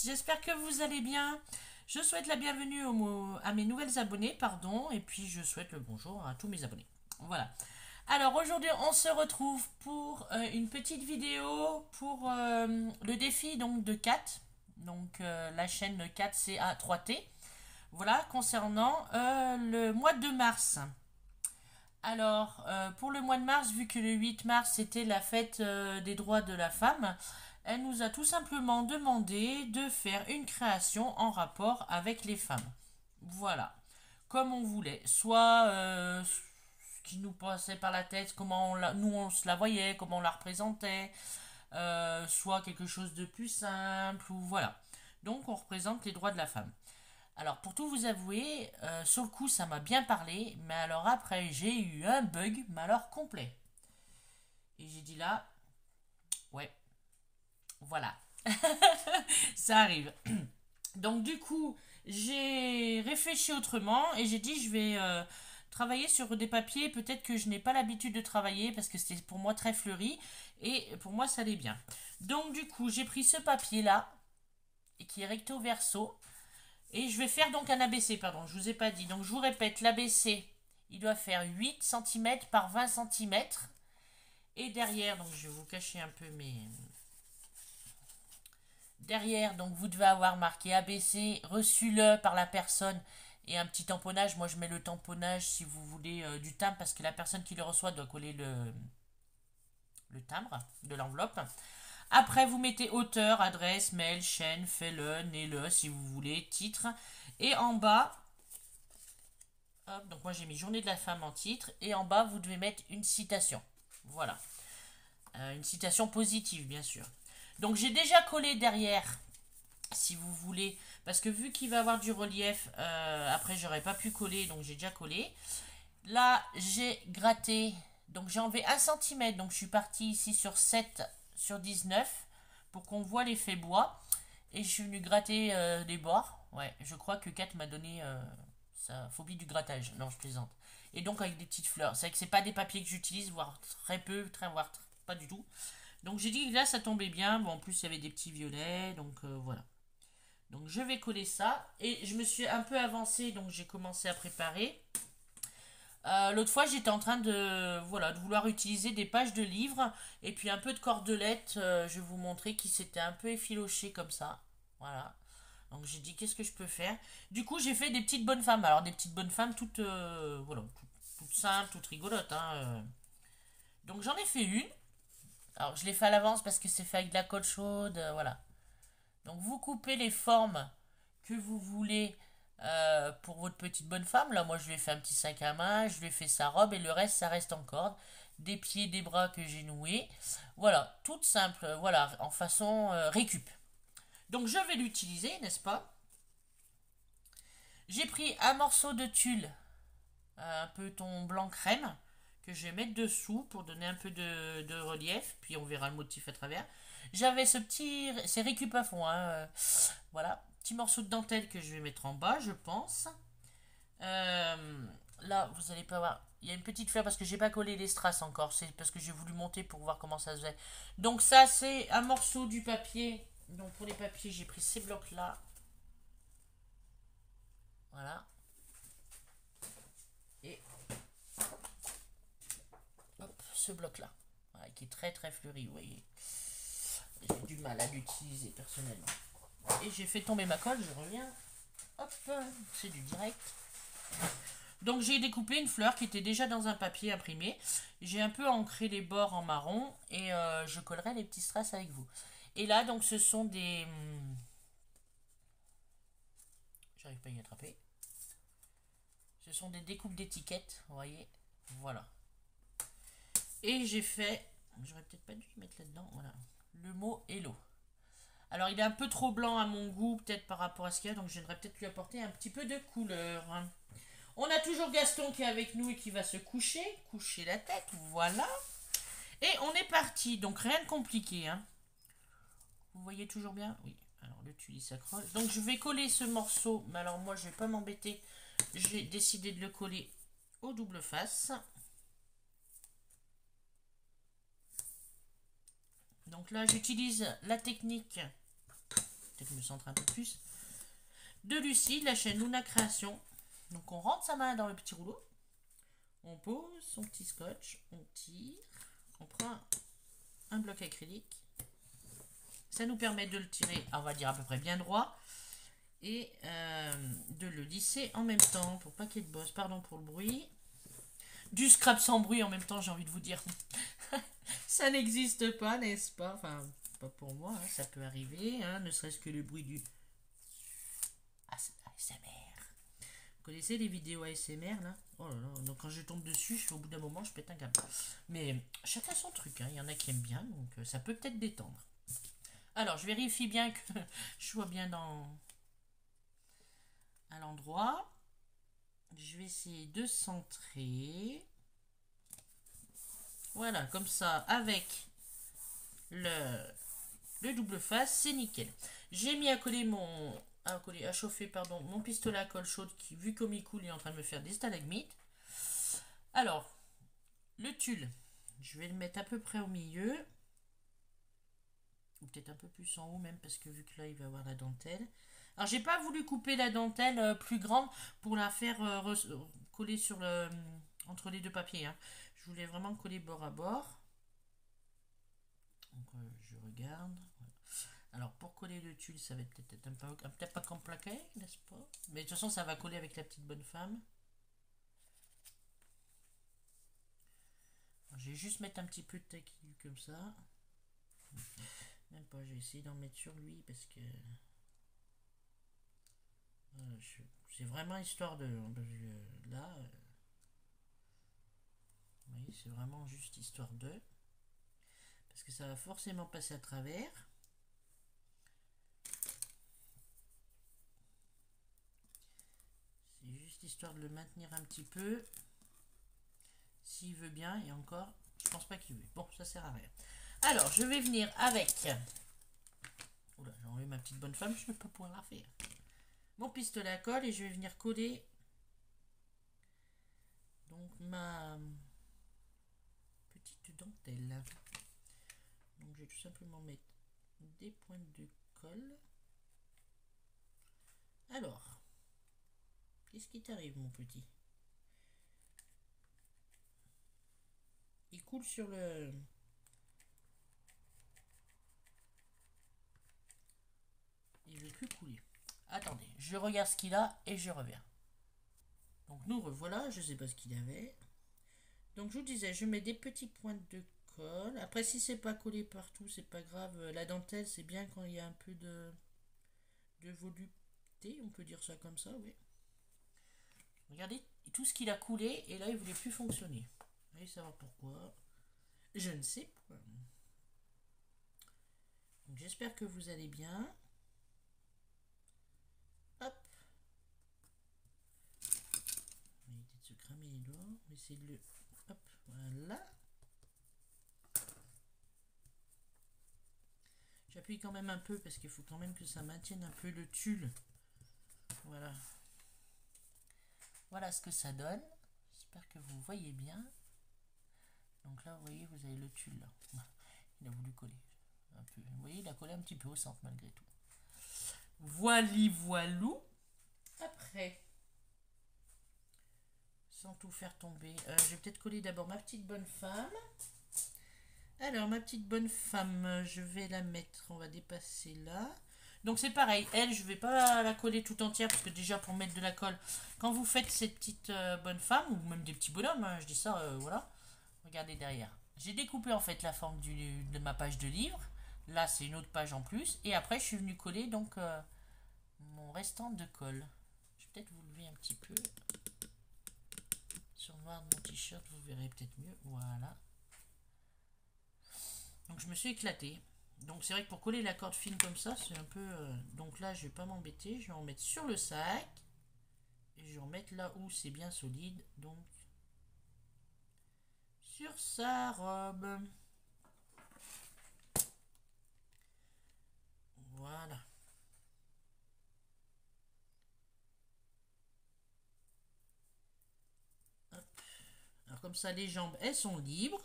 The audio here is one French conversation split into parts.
tous, j'espère que vous allez bien. Je souhaite la bienvenue à mes nouvelles abonnés, pardon, et puis je souhaite le bonjour à tous mes abonnés. Voilà. Alors aujourd'hui, on se retrouve pour une petite vidéo pour le défi donc de Kat, donc la chaîne 4CA3T. Voilà, concernant le mois de mars. Alors, pour le mois de mars, vu que le 8 mars c'était la fête des droits de la femme, elle nous a tout simplement demandé de faire une création en rapport avec les femmes. Voilà, comme on voulait. Soit ce qui nous passait par la tête, comment nous on se la voyait, comment on la représentait, soit quelque chose de plus simple, ou voilà. Donc on représente les droits de la femme. Alors, pour tout vous avouer, sur le coup, ça m'a bien parlé, mais alors après, j'ai eu un bug, mais alors complet. Et j'ai dit là, ouais, voilà, ça arrive. Donc, du coup, j'ai réfléchi autrement et j'ai dit, je vais travailler sur des papiers, peut-être que je n'ai pas l'habitude de travailler parce que c'était pour moi très fleuri et pour moi, ça allait bien. Donc, du coup, j'ai pris ce papier-là, qui est recto verso. Et je vais faire donc un ABC, pardon, je vous ai pas dit. Donc je vous répète, l'ABC, il doit faire 8 cm par 20 cm. Et derrière, donc je vais vous cacher un peu mes... Derrière, donc vous devez avoir marqué ABC, reçu-le par la personne et un petit tamponnage. Moi je mets le tamponnage si vous voulez du timbre parce que la personne qui le reçoit doit coller le timbre de l'enveloppe. Après, vous mettez auteur, adresse, mail, chaîne, fais-le, né-le, si vous voulez, titre. Et en bas, hop, donc moi j'ai mis journée de la femme en titre. Et en bas, vous devez mettre une citation. Voilà. Une citation positive, bien sûr. Donc j'ai déjà collé derrière, si vous voulez, parce que vu qu'il va avoir du relief, après j'aurais pas pu coller, donc j'ai déjà collé. Là, j'ai gratté, donc j'ai enlevé 1 cm, donc je suis partie ici sur 7 sur 19 pour qu'on voit l'effet bois. Et je suis venu gratter les bords. Ouais, je crois que Kat m'a donné sa phobie du grattage. Non, je plaisante. Et donc avec des petites fleurs. C'est vrai que c'est pas des papiers que j'utilise, voire très peu, voire pas du tout. Donc j'ai dit que là ça tombait bien. Bon, en plus il y avait des petits violets, donc voilà. Donc je vais coller ça. Et je me suis un peu avancée, donc j'ai commencé à préparer. L'autre fois, j'étais en train de, voilà, de vouloir utiliser des pages de livres et puis un peu de cordelette. Je vais vous montrer qui s'était un peu effiloché comme ça. Voilà. Donc j'ai dit qu'est-ce que je peux faire. Du coup, j'ai fait des petites bonnes femmes. Alors des petites bonnes femmes toutes, voilà, toutes simples, toutes rigolotes, hein. Donc j'en ai fait une. Alors je l'ai fait à l'avance parce que c'est fait avec de la colle chaude, voilà. Donc vous coupez les formes que vous voulez pour votre petite bonne femme. Là, moi, je lui ai fait un petit sac à main, je lui ai fait sa robe et le reste, ça reste en corde. Des pieds, des bras que j'ai noués. Voilà, toute simple, voilà, en façon récup. Donc, je vais l'utiliser, n'est-ce pas? J'ai pris un morceau de tulle, un peu ton blanc crème, que je vais mettre dessous pour donner un peu de relief, puis on verra le motif à travers. J'avais ce petit, c'est récup à fond, hein, voilà, petit morceau de dentelle que je vais mettre en bas, je pense. Là, vous allez pas voir. Il y a une petite fleur parce que j'ai pas collé les strass encore. C'est parce que j'ai voulu monter pour voir comment ça se faisait. Donc ça, c'est un morceau du papier. Donc pour les papiers, j'ai pris ces blocs-là. Voilà. Et hop, ce bloc-là. Voilà, qui est très très fleuri, vous voyez. J'ai du mal à l'utiliser personnellement. Et j'ai fait tomber ma colle, je reviens. Hop, c'est du direct. Donc j'ai découpé une fleur qui était déjà dans un papier imprimé. J'ai un peu ancré les bords en marron et je collerai les petits strass avec vous. Et là donc ce sont des... J'arrive pas à y attraper. Ce sont des découpes d'étiquettes, vous voyez. Voilà. Et j'ai fait... J'aurais peut-être pas dû y mettre là-dedans, voilà. Le mot Hello. Alors il est un peu trop blanc à mon goût, peut-être par rapport à ce qu'il y a, donc j'aimerais peut-être lui apporter un petit peu de couleur. On a toujours Gaston qui est avec nous et qui va se coucher la tête, voilà. Et on est parti, donc rien de compliqué, hein. Vous voyez toujours bien? Oui. Alors le tuile s'accroche. Donc je vais coller ce morceau, mais alors moi je vais pas m'embêter. J'ai décidé de le coller au double face. Donc là j'utilise la technique peut-être me centrer un peu plus. De Lucie, de la chaîne Luna Création. Donc on rentre sa main dans le petit rouleau. On pose son petit scotch, on tire, on prend un bloc acrylique. Ça nous permet de le tirer, on va dire à peu près bien droit. Et de le lisser en même temps pour pas qu'il y ait de bosse. Pardon pour le bruit. Du scrap sans bruit en même temps, j'ai envie de vous dire. Ça n'existe pas, n'est-ce pas? Enfin, pas pour moi, hein, ça peut arriver, hein, ne serait-ce que le bruit du ASMR. Vous connaissez les vidéos ASMR là? Oh là là, donc quand je tombe dessus, au bout d'un moment, je pète un câble. Mais chacun son truc, hein. Il y en a qui aiment bien, donc ça peut peut-être détendre. Alors, je vérifie bien que je sois bien à l'endroit. Je vais essayer de centrer. Voilà, comme ça, avec le double face, c'est nickel. J'ai mis à coller à chauffer, pardon, mon pistolet à colle chaude qui, vu comme il coule, est en train de me faire des stalagmites. Alors, le tulle, je vais le mettre à peu près au milieu. Ou peut-être un peu plus en haut même, parce que vu que là, il va avoir la dentelle. Alors, j'ai pas voulu couper la dentelle plus grande pour la faire coller sur entre les deux papiers. Hein. Je voulais vraiment coller bord à bord. Donc, je regarde. Voilà. Alors, pour coller le tulle, ça va peut-être peut-être pas comme plaqué, n'est-ce pas? Mais de toute façon, ça va coller avec la petite bonne femme. Alors, je vais juste mettre un petit peu de taquille comme ça. Même pas, je vais essayer d'en mettre sur lui parce que... c'est vraiment histoire de... Là... Vous voyez, c'est vraiment juste histoire de... Parce que ça va forcément passer à travers. C'est juste histoire de le maintenir un petit peu. S'il veut bien, et encore, je pense pas qu'il veut. Bon, ça sert à rien. Alors, je vais venir avec... Oula, j'ai enlevé ma petite bonne femme, je ne vais pas pouvoir la faire. Mon pistolet à colle et je vais venir coller donc ma petite dentelle. Donc je vais tout simplement mettre des pointes de colle. Alors, qu'est-ce qui t'arrive mon petit? Il coule sur le... Il veut plus couler. Attendez, je regarde ce qu'il a et je reviens. Donc nous revoilà, je sais pas ce qu'il avait. Donc je vous disais, je mets des petites pointes de colle. Après si c'est pas collé partout, c'est pas grave. La dentelle c'est bien quand il y a un peu de volupté, on peut dire ça comme ça, oui. Regardez tout ce qu'il a coulé et là il voulait plus fonctionner. Vous allez savoir pourquoi. Je ne sais pas. Donc j'espère que vous allez bien. Hop. On va éviter de se cramer les doigts. On va essayer de le... Hop, voilà. J'appuie quand même un peu parce qu'il faut quand même que ça maintienne un peu le tulle. Voilà. Voilà ce que ça donne. J'espère que vous voyez bien. Donc là, vous voyez, vous avez le tulle là. Il a voulu coller un peu. Vous voyez, il a collé un petit peu au centre malgré tout. Voilou. Après, sans tout faire tomber, je vais peut-être coller d'abord ma petite bonne femme. Alors, ma petite bonne femme, je vais la mettre, on va dépasser là. Donc c'est pareil, elle, je vais pas la coller tout entière parce que déjà pour mettre de la colle, quand vous faites cette petite bonne femme, ou même des petits bonhommes, hein, je dis ça, voilà. Regardez derrière. J'ai découpé en fait la forme de ma page de livre. Là, c'est une autre page en plus. Et après, je suis venue coller donc mon restant de colle. Je vais peut-être vous lever un petit peu. Sur le noir de mon t-shirt, vous verrez peut-être mieux. Voilà. Donc, je me suis éclatée. Donc, c'est vrai que pour coller la corde fine comme ça, c'est un peu... donc là, je vais pas m'embêter. Je vais en mettre sur le sac. Et je vais en mettre là où c'est bien solide. Donc, sur sa robe. Voilà. Hop. Alors comme ça, les jambes, elles sont libres.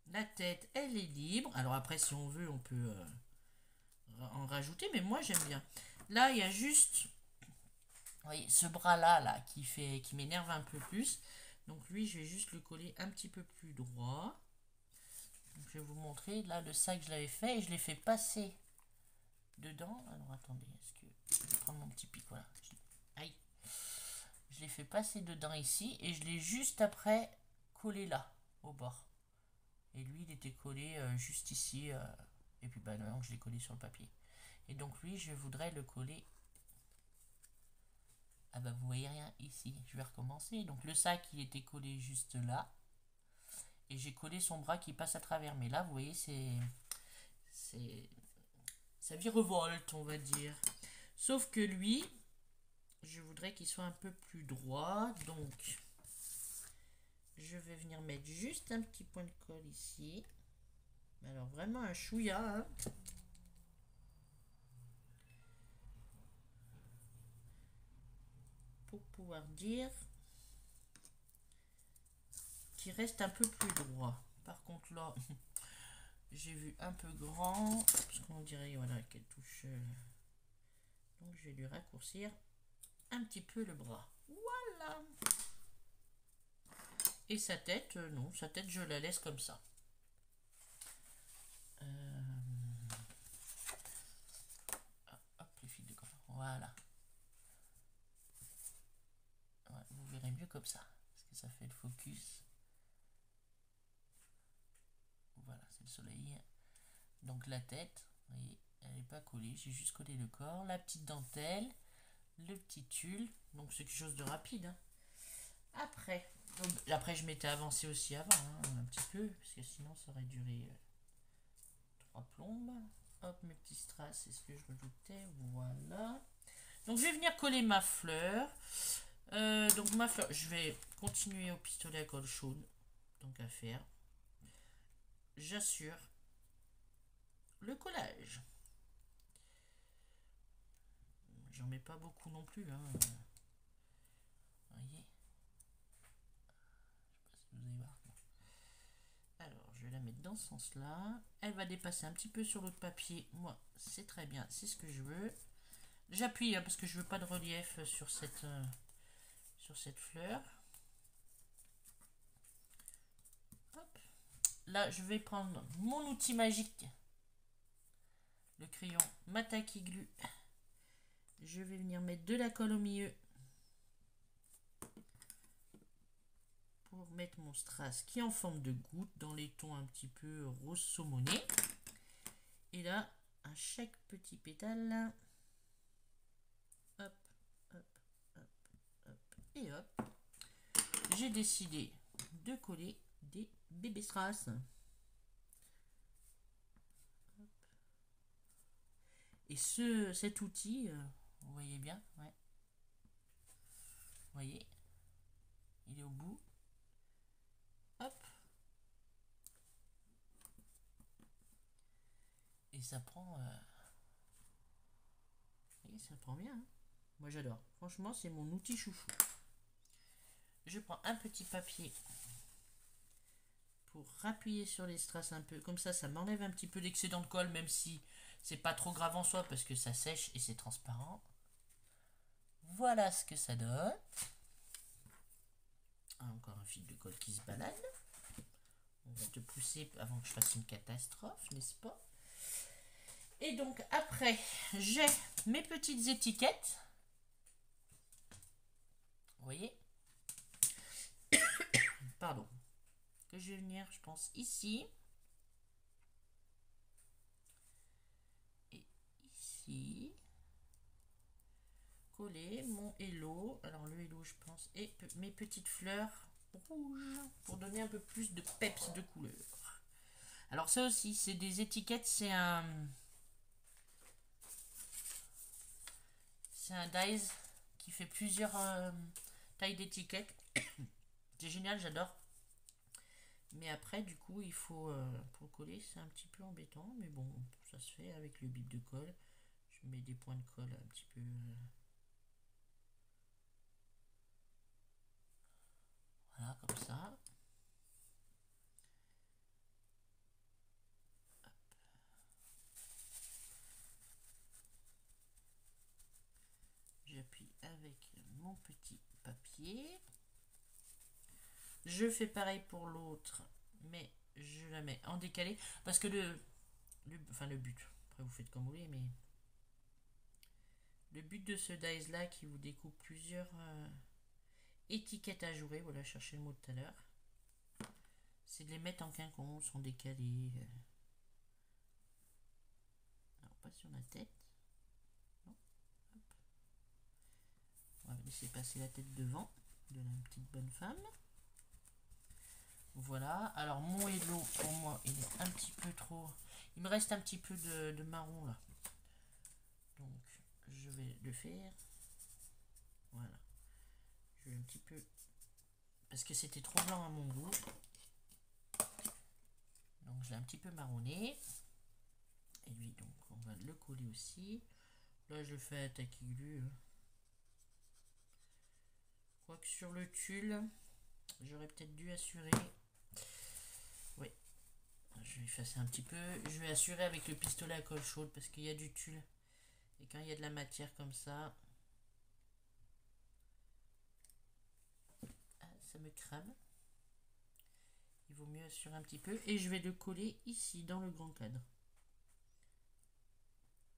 La tête, elle est libre. Alors après, si on veut, on peut en rajouter, mais moi j'aime bien. Là, il y a juste, vous voyez, ce bras-là là, qui m'énerve un peu plus. Donc lui, je vais juste le coller un petit peu plus droit. Donc, je vais vous montrer. Là, le sac, je l'avais fait et je l'ai fait passer dedans. Alors, attendez, est-ce que... Je vais prendre mon petit pic, voilà. Aïe. Je l'ai fait passer dedans ici et je l'ai juste après collé là, au bord. Et lui, il était collé juste ici. Et puis, bah non, je l'ai collé sur le papier. Et donc, lui, je voudrais le coller. Ah bah, vous voyez rien ici. Je vais recommencer. Donc, le sac, il était collé juste là. Et j'ai collé son bras qui passe à travers. Mais là, vous voyez, ça virevolte, on va dire. Sauf que lui, je voudrais qu'il soit un peu plus droit. Donc, je vais venir mettre juste un petit point de colle ici. Alors, vraiment un chouïa, hein. Pour pouvoir dire qu'il reste un peu plus droit. Par contre, là, j'ai vu un peu grand. Parce qu'on dirait, voilà, qu'elle touche. Donc, je vais lui raccourcir un petit peu le bras. Voilà. Et sa tête, non, sa tête, je la laisse comme ça. Hop, les fils de colle. Voilà. Ouais, vous verrez mieux comme ça. Parce que ça fait le focus. Voilà, c'est le soleil. Donc la tête, vous voyez, elle n'est pas collée. J'ai juste collé le corps, la petite dentelle, le petit tulle. Donc c'est quelque chose de rapide, hein. Après, je m'étais avancé aussi avant, hein, un petit peu, parce que sinon ça aurait duré 3 plombes. Hop, mes petits strass, c'est ce que je redoutais. Voilà. Donc je vais venir coller ma fleur. Donc ma fleur, je vais continuer au pistolet à colle chaude. Donc à faire. J'assure le collage. J'en mets pas beaucoup non plus, hein. Vous voyez. Je sais pas si vous allez voir. Alors, je vais la mettre dans ce sens-là. Elle va dépasser un petit peu sur l'autre papier. Moi, c'est très bien, c'est ce que je veux. J'appuie parce que je veux pas de relief sur cette fleur. Hop. Là, je vais prendre mon outil magique, le crayon Mataki Glue. Je vais venir mettre de la colle au milieu pour mettre mon strass qui est en forme de goutte dans les tons un petit peu rose saumoné. Et là, à chaque petit pétale, hop, hop, hop, hop, et hop, j'ai décidé de coller des bébés strass. Et cet outil, vous voyez bien, ouais. Vous voyez, il est au bout. Hop. Et ça prend... Vous voyez, ça prend bien, hein. Moi j'adore. Franchement, c'est mon outil chouchou. Je prends un petit papier pour appuyer sur les strass un peu. Comme ça m'enlève un petit peu d'excédent de colle, même si c'est pas trop grave en soi parce que ça sèche et c'est transparent. Voilà ce que ça donne. Encore un fil de colle qui se balade. On va te pousser avant que je fasse une catastrophe, n'est-ce pas? Et donc après, j'ai mes petites étiquettes. Vous voyez? Pardon. Que je vais venir, je pense, ici. Et ici. Coller mon hello. Alors le hello, je pense. Et mes petites fleurs rouges. Pour donner un peu plus de peps de couleur. Alors ça aussi, c'est des étiquettes. C'est un dies qui fait plusieurs tailles d'étiquettes. C'est génial, j'adore. Mais après, du coup, il faut, pour coller, c'est un petit peu embêtant. Mais bon, ça se fait avec le bip de colle. Je mets des points de colle un petit peu... Voilà, comme ça. mon petit papier. Je fais pareil pour l'autre, mais je la mets en décalé parce que le but, après vous faites comme vous voulez, mais le but de ce dice là qui vous découpe plusieurs étiquettes à jouer, voilà, chercher le mot de tout à l'heure, c'est de les mettre en quinconce, en décalé. Alors pas sur la tête. Non. Hop. On va laisser passer la tête devant de la petite bonne femme. Voilà, alors mon hello pour moi il est un petit peu trop, il me reste un petit peu de marron là, donc je vais le faire, voilà, je vais un petit peu, parce que c'était trop blanc à mon goût, donc je l'ai un petit peu marronné, et lui donc on va le coller aussi, là je fais attaque aiguë, quoique sur le tulle, j'aurais peut-être dû assurer. Oui, je vais effacer un petit peu. Je vais assurer avec le pistolet à colle chaude parce qu'il y a du tulle. Et quand il y a de la matière comme ça, ça me crame. Il vaut mieux assurer un petit peu. Et je vais le coller ici dans le grand cadre.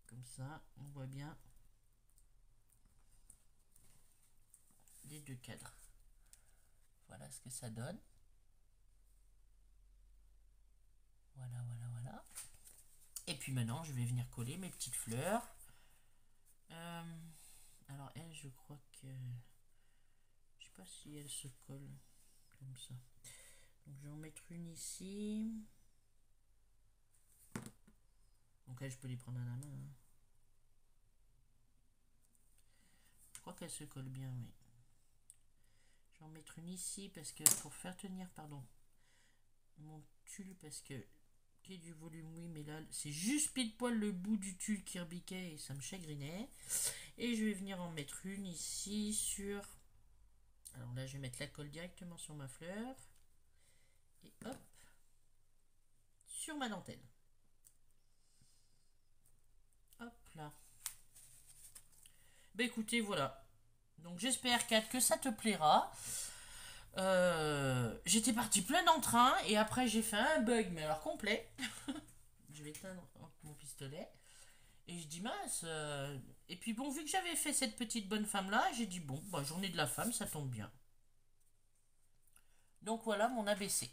Comme ça, on voit bien les deux cadres. Voilà ce que ça donne. Voilà, voilà, voilà. Et puis maintenant, je vais venir coller mes petites fleurs. Alors elle, je crois que... Je sais pas si elle se colle comme ça. Donc je vais en mettre une ici. Donc là, je peux les prendre à la main. Hein. Je crois qu'elle se colle bien, oui. Je vais en mettre une ici parce que pour faire tenir, pardon, mon tulle parce que qui est du volume, oui, mais là c'est juste pile poil le bout du tulle qui rebiquait et ça me chagrinait. Et je vais venir en mettre une ici sur. Alors là, je vais mettre la colle directement sur ma fleur et hop sur ma dentelle. Hop là. Bah écoutez, voilà. Donc j'espère, Kat, que ça te plaira. J'étais parti plein d'entrain et après j'ai fait un bug, mais alors complet. Je vais éteindre mon pistolet. Et je dis mince. Et puis bon, vu que j'avais fait cette petite bonne femme là, j'ai dit bon, bah, journée de la femme, ça tombe bien. Donc voilà mon ABC.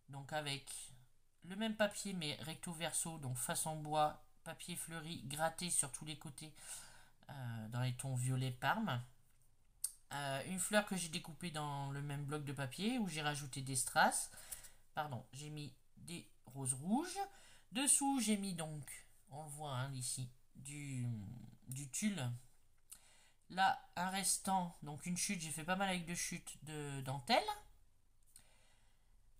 Donc avec le même papier mais recto verso, donc face en bois, papier fleuri, gratté sur tous les côtés dans les tons violet parme. Une fleur que j'ai découpée dans le même bloc de papier où j'ai rajouté des strass. Pardon, j'ai mis des roses rouges. Dessous, j'ai mis donc, on le voit hein, ici, du tulle. Là, un restant, donc une chute, j'ai fait pas mal avec de chutes de dentelle.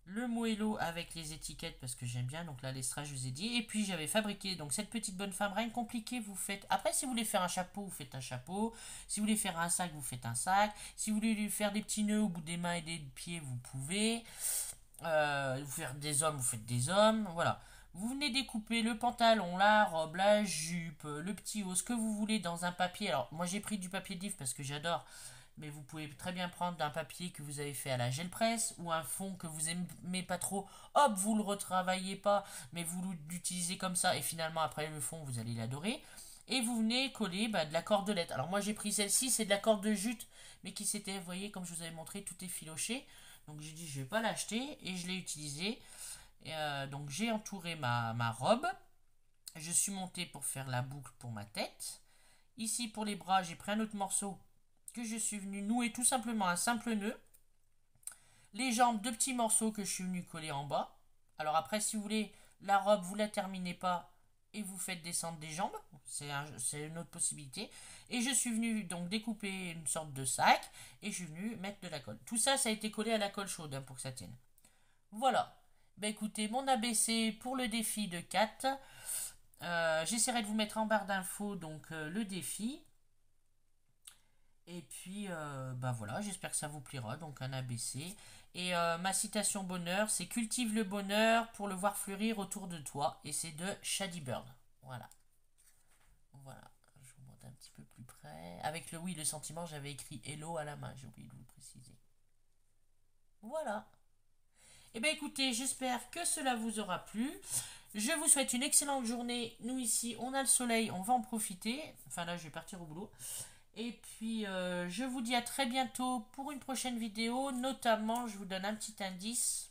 Le moello avec les étiquettes parce que j'aime bien, donc là les strass je vous ai dit. Et puis j'avais fabriqué donc cette petite bonne femme, rien de compliqué, vous faites. Après si vous voulez faire un chapeau, vous faites un chapeau. Si vous voulez faire un sac, vous faites un sac. Si vous voulez lui faire des petits nœuds au bout des mains et des pieds, vous pouvez. Vous faire des hommes, vous faites des hommes, voilà. Vous venez découper le pantalon, la robe, la jupe, le petit haut, ce que vous voulez dans un papier. Alors moi j'ai pris du papier de livre parce que j'adore. Mais vous pouvez très bien prendre un papier que vous avez fait à la gel presse ou un fond que vous aimez pas trop. Hop, vous le retravaillez pas, mais vous l'utilisez comme ça et finalement après le fond vous allez l'adorer. Et vous venez coller de la cordelette. Alors moi j'ai pris celle-ci, c'est de la corde de jute, mais qui s'était, vous voyez, comme je vous avais montré, tout est filoché. Donc j'ai dit je vais pas l'acheter et je l'ai utilisé. Donc j'ai entouré ma robe. Je suis montée pour faire la boucle pour ma tête. Ici pour les bras, j'ai pris un autre morceau que je suis venu nouer tout simplement un simple nœud. Les jambes, deux petits morceaux que je suis venu coller en bas. Alors après, si vous voulez, la robe, vous la terminez pas et vous faites descendre des jambes. C'est une autre possibilité. Et je suis venu donc découper une sorte de sac et je suis venu mettre de la colle. Tout ça, ça a été collé à la colle chaude pour que ça tienne. Voilà. Ben écoutez, mon ABC pour le défi de 4. J'essaierai de vous mettre en barre d'infos donc le défi. Et puis, bah voilà, j'espère que ça vous plaira. Donc un ABC. Et ma citation bonheur, c'est cultive le bonheur pour le voir fleurir autour de toi. Et c'est de Shady Bird. Voilà. Voilà. Je vous montre un petit peu plus près. après, avec le oui, le sentiment, j'avais écrit hello à la main, j'ai oublié de vous le préciser. Voilà. Eh bien écoutez, j'espère que cela vous aura plu. Je vous souhaite une excellente journée. Nous ici, on a le soleil, on va en profiter. Enfin là, je vais partir au boulot. Et puis, je vous dis à très bientôt pour une prochaine vidéo. Notamment, je vous donne un petit indice.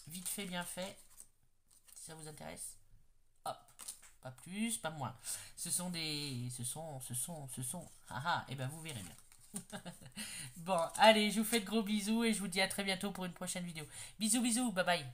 Vite fait, bien fait. Si ça vous intéresse. Hop. Pas plus, pas moins. Ce sont des... Ah ah, et ben vous verrez bien. Bon, allez, je vous fais de gros bisous et je vous dis à très bientôt pour une prochaine vidéo. Bisous, bisous, bye bye.